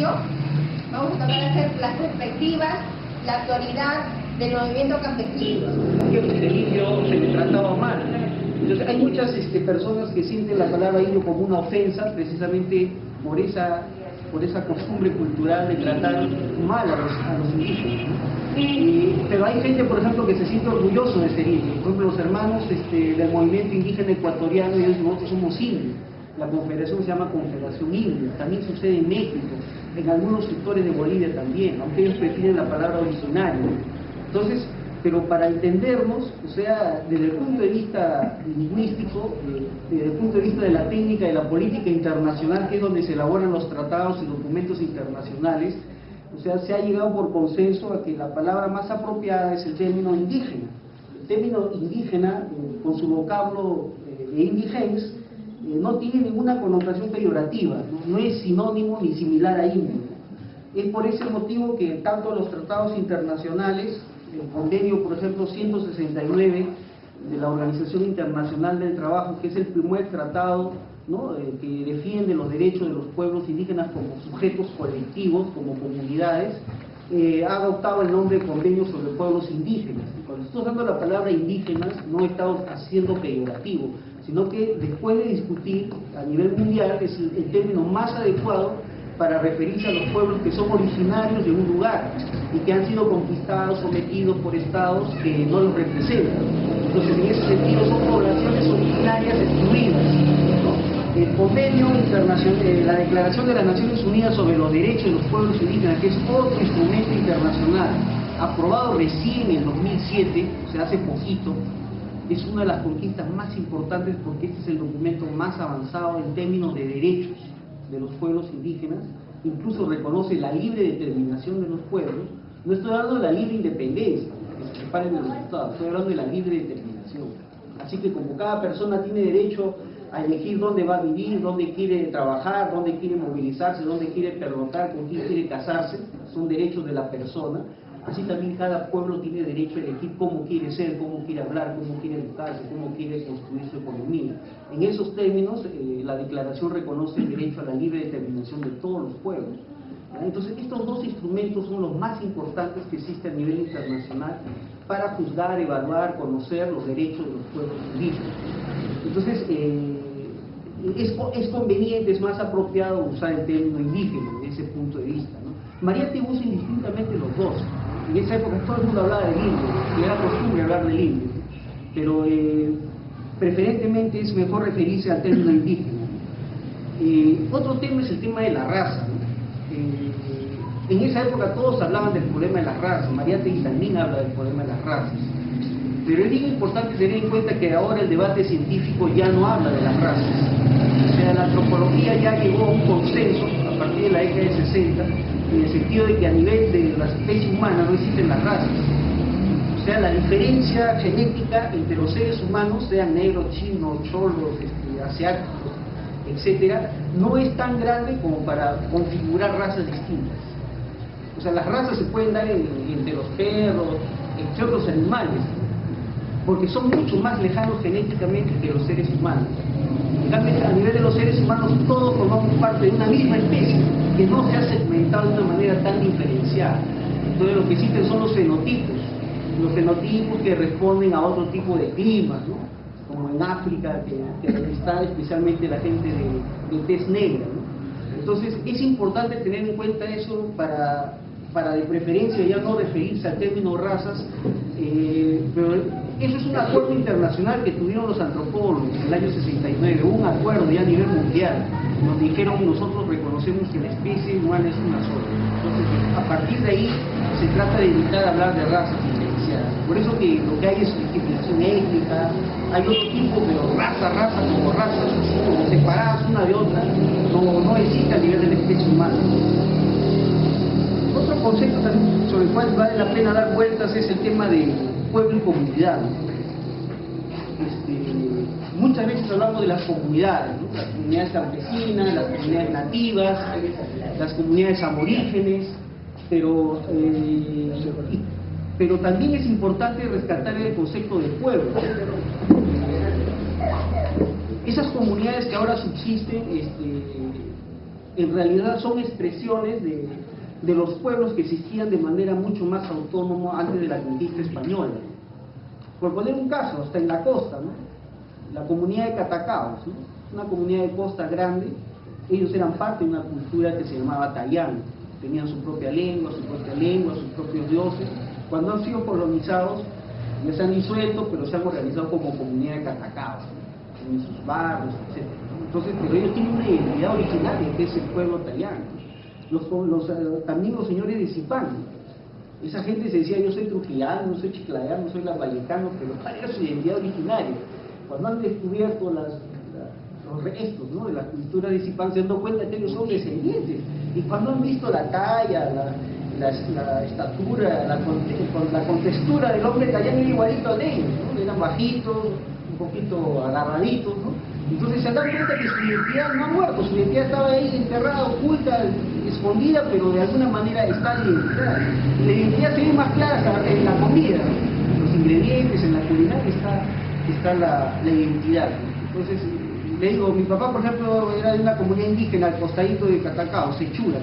inicio, vamos a tratar de hacer las perspectivas, la actualidad del movimiento campesino. En el indio se le trataba mal. Entonces hay muchas personas que sienten la palabra indio como una ofensa, precisamente por esa costumbre cultural de tratar mal a los indígenas, ¿no? Pero hay gente, por ejemplo, que se siente orgulloso de ser indio. Por ejemplo, los hermanos del movimiento indígena ecuatoriano, ellos dicen, nosotros somos indios. La confederación se llama Confederación India. También sucede en México, en algunos sectores de Bolivia también, aunque ellos prefieren la palabra originario. Entonces, pero para entendernos, o sea, desde el punto de vista lingüístico, desde el punto de vista de la técnica y la política internacional, que es donde se elaboran los tratados y documentos internacionales, o sea, se ha llegado por consenso a que la palabra más apropiada es el término indígena. El término indígena, con su vocablo de indigens, no tiene ninguna connotación peyorativa, no es sinónimo ni similar a indio. Es por ese motivo que tanto los tratados internacionales, el convenio, por ejemplo, 169 de la Organización Internacional del Trabajo, que es el primer tratado, ¿no?, que defiende los derechos de los pueblos indígenas como sujetos colectivos, como comunidades, ha adoptado el nombre de Convenio sobre Pueblos Indígenas. Y cuando estoy usando la palabra indígenas, no he estado haciendo peyorativo, sino que después de discutir a nivel mundial es el término más adecuado para referirse a los pueblos que son originarios de un lugar y que han sido conquistados, sometidos por estados que no los representan. Entonces, en ese sentido, son poblaciones originarias excluidas, ¿no? El convenio internacional, la Declaración de las Naciones Unidas sobre los Derechos de los Pueblos Indígenas, que es otro instrumento internacional, aprobado recién en el 2007, o sea, hace poquito, es una de las conquistas más importantes porque este es el documento más avanzado en términos de derechos de los pueblos indígenas, incluso reconoce la libre determinación de los pueblos. No estoy hablando de la libre independencia, que se separen de los estados, estoy hablando de la libre determinación. Así que como cada persona tiene derecho a elegir dónde va a vivir, dónde quiere trabajar, dónde quiere movilizarse, dónde quiere pernoctar, con quién quiere casarse, son derechos de la persona. Así también cada pueblo tiene derecho a elegir cómo quiere ser, cómo quiere hablar, cómo quiere educarse, cómo quiere construir su economía. En esos términos, la declaración reconoce el derecho a la libre determinación de todos los pueblos. Entonces, estos dos instrumentos son los más importantes que existen a nivel internacional para juzgar, evaluar, conocer los derechos de los pueblos indígenas. Entonces, es conveniente, es más apropiado usar el término indígena desde ese punto de vista, ¿no? Mariátegui usa indistintamente los dos. En esa época todo el mundo hablaba del indio, y era costumbre hablar del indio, pero preferentemente es mejor referirse al término indígena. Otro tema es el tema de la raza, ¿no? En esa época todos hablaban del problema de las razas, Mariátegui también habla del problema de las razas, pero es bien importante tener en cuenta que ahora el debate científico ya no habla de las razas. O sea, la antropología ya llegó a un consenso a partir de la década de 60, en el sentido de que a nivel de la especie humana no existen las razas. O sea, la diferencia genética entre los seres humanos, sean negros, chinos, cholos, asiáticos, etcétera, no es tan grande como para configurar razas distintas. O sea, las razas se pueden dar entre los perros, entre otros animales, porque son mucho más lejanos genéticamente que los seres humanos. En cambio, a nivel de los seres humanos, todos formamos parte de una misma especie, que no se ha segmentado de una manera tan diferenciada. Entonces, lo que existen son los fenotipos que responden a otro tipo de climas, ¿no? Como en África, que está especialmente la gente de tez negra, ¿no? Entonces, es importante tener en cuenta eso para de preferencia ya no referirse al término razas, pero eso es un acuerdo internacional que tuvieron los antropólogos en el año 69, un acuerdo ya a nivel mundial, donde dijeron nosotros reconocemos que la especie humana es una sola. Entonces, a partir de ahí se trata de evitar hablar de razas diferenciadas. Por eso que lo que hay es discriminación étnica, hay otro tipo, pero raza como razas, así como separadas una de otra, no existe a nivel de la especie humana. Otro concepto también sobre el cual vale la pena dar vueltas es el tema de pueblo y comunidad. Muchas veces hablamos de las comunidades, ¿no? Las comunidades campesinas, las comunidades nativas, las comunidades aborígenes, pero también es importante rescatar el concepto de pueblo. Esas comunidades que ahora subsisten en realidad son expresiones de los pueblos que existían de manera mucho más autónoma antes de la conquista española. Por poner un caso, hasta en la costa, ¿no? La comunidad de Catacaos, ¿no? Una comunidad de costa grande, ellos eran parte de una cultura que se llamaba Tayán, tenían su propia lengua, sus propios dioses. Cuando han sido colonizados, ya se han disuelto, pero se han organizado como comunidad de Catacaos, ¿no? En sus barrios, etc. Entonces, pero ellos tienen una identidad originaria, que es el pueblo Tayán. También los señores de Zipán, esa gente se decía, yo soy trujillano, soy chiclayano, soy lambayecano, pero ¿cuál era su identidad originaria? Cuando han descubierto los restos, ¿no?, de la cultura de Zipán, se dan cuenta que ellos son descendientes. Y cuando han visto la talla, la estatura, la contextura del hombre tallán, era igualito a ellos, ¿no? Eran bajitos, un poquito agarraditos, ¿no? Entonces se dan cuenta que su identidad no ha muerto, su identidad estaba ahí enterrada, oculta, escondida, pero de alguna manera está la identidad. Y la identidad se ve más clara en la comida, en los ingredientes, en la culinaria está la identidad. Entonces, le digo, mi papá, por ejemplo, era de una comunidad indígena al costadito de Catacao, Sechura.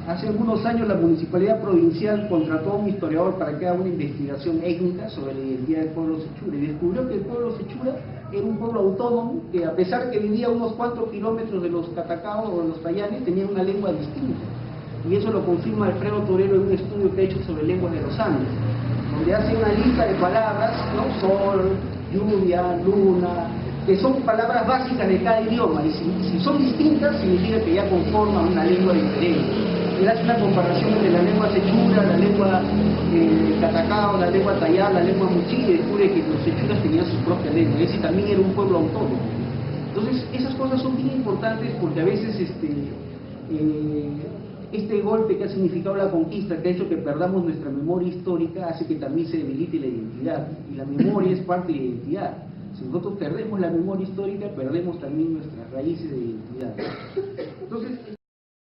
Hace algunos años la Municipalidad Provincial contrató a un historiador para que haga una investigación étnica sobre la identidad del pueblo Sechura y descubrió que el pueblo Sechura era un pueblo autónomo que, a pesar que vivía a unos 4 kilómetros de los Catacaos o de los Tayanes, tenía una lengua distinta. Y eso lo confirma Alfredo Torero en un estudio que ha hecho sobre lenguas de los Andes, donde hace una lista de palabras, ¿no? Sol, lluvia, luna, que son palabras básicas de cada idioma, y si son distintas significa que ya conforman una lengua diferente. Él hace una comparación entre la lengua sechura, la lengua Catacao, la lengua tayá, la lengua muchí, y descubre que los sechuras tenían su propia lengua, ese también era un pueblo autónomo. Entonces, esas cosas son bien importantes porque a veces este golpe que ha significado la conquista, que ha hecho que perdamos nuestra memoria histórica, hace que también se debilite la identidad, y la memoria es parte de la identidad. Si nosotros perdemos la memoria histórica, perdemos también nuestras raíces de identidad. Entonces,